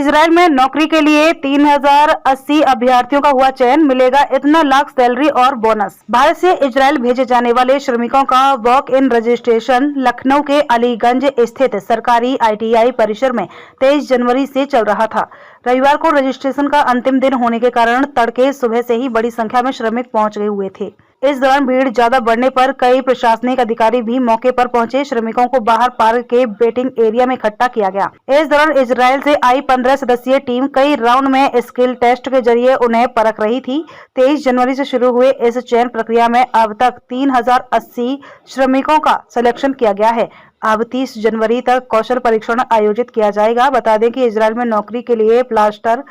Israel में नौकरी के लिए 3080 अभ्यर्थियों का हुआ चयन, मिलेगा इतना लाख सैलरी और बोनस। भारत से इजराइल भेजे जाने वाले श्रमिकों का वॉक इन रजिस्ट्रेशन लखनऊ के अलीगंज स्थित सरकारी ITI परिसर में 23 जनवरी से चल रहा था। रविवार को रजिस्ट्रेशन का अंतिम दिन होने के कारण तड़के सुबह से ही बड़ी संख्या में श्रमिक पहुंच गए हुए थे। इस दौरान भीड़ ज्यादा बढ़ने पर कई प्रशासनिक अधिकारी भी मौके पर पहुंचे। श्रमिकों को बाहर पार्क के वेटिंग एरिया में इकट्ठा किया गया। इस दौरान इजराइल से आई 15 सदस्यीय टीम कई राउंड में स्किल टेस्ट के जरिए उन्हें परख रही थी। 23 जनवरी से शुरू हुए इस चयन प्रक्रिया में अब तक 3080 श्रमिकों का सिलेक्शन किया गया है। अब 30 जनवरी तक कौशल परीक्षण आयोजित किया जाएगा। बता दें कि इजराइल में नौकरी के लिए plaster,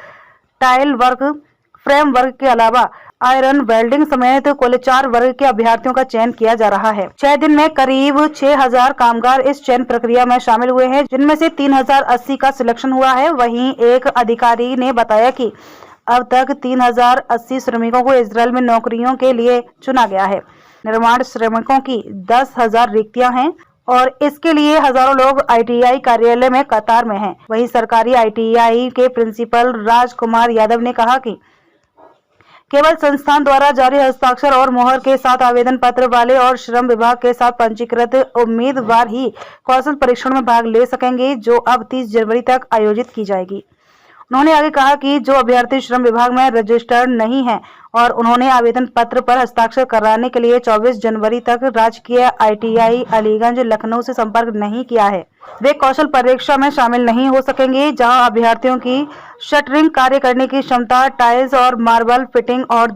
tile work, frame work के अलावा आयरन वेल्डिंग समेत कुल 4 वर्ग के अभ्यर्थियों का चयन किया जा रहा है। 6 दिन में करीब 6000 कामगार इस चयन प्रक्रिया में शामिल हुए हैं, जिनमें से 3080 का सिलेक्शन हुआ है। वहीं एक अधिकारी ने बताया कि अब तक 3080 श्रमिकों को इजराइल में नौकरियों के लिए चुना गया है। निर्माण श्रमिकों की 10,000 रिक्तियां हैं और इसके लिए हजारों लोग ITI कार्यालय में कतार में हैं। वहीं सरकारी ITI के प्रिंसिपल राजकुमार यादव ने कहा कि केवल संस्थान द्वारा जारी हस्ताक्षर और मोहर के साथ आवेदन पत्र वाले और श्रम विभाग के साथ पंजीकृत उम्मीदवार ही कौशल परीक्षण में भाग ले सकेंगे, जो अब 30 जनवरी तक आयोजित की जाएगी। उन्होंने आगे कहा कि जो अभ्यर्थी श्रम विभाग में रजिस्टर्ड नहीं है और उन्होंने आवेदन पत्र पर हस्ताक्षर कराने के लिए 24 जनवरी तक राजकीय ITI अलीगंज लखनऊ से संपर्क नहीं किया है, वे कौशल परीक्षा में शामिल नहीं हो सकेंगे, जहां अभ्यर्थियों की शटरिंग कार्य करने की क्षमता, टाइल्स और मार्बल फिटिंग और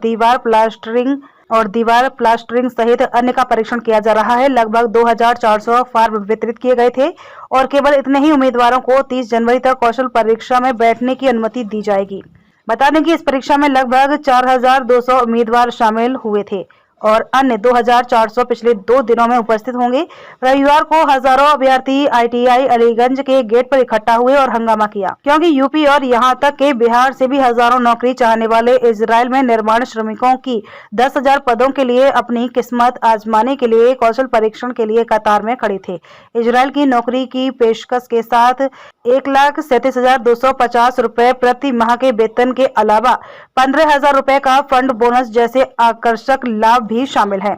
दीवार प्लास्टरिंग सहित अन्य का परीक्षण किया जा रहा है। लगभग 2400 फॉर्म वितरित किए गए थे और केवल इतने ही उम्मीदवारों को 30 जनवरी तक कौशल परीक्षा में बैठने की अनुमति दी जाएगी। बता दें कि इस परीक्षा में लगभग 4200 उम्मीदवार शामिल हुए थे और अन्य 2400 पिछले 2 दिनों में उपस्थित होंगे। रविवार को हजारों अभ्यर्थी ITI अलीगंज के गेट पर इकट्ठा हुए और हंगामा किया, क्योंकि यूपी और यहां तक के बिहार से भी हजारों नौकरी चाहने वाले इजराइल में निर्माण श्रमिकों की 10,000 पदों के लिए अपनी किस्मत आजमाने के लिए कौशल परीक्षण के लिए कतार में खड़े थे। इजराइल की नौकरी की पेशकश के साथ 1,37,250 रुपए प्रति माह के वेतन के अलावा 15,000 रुपए का फंड बोनस जैसे आकर्षक लाभ भी शामिल है।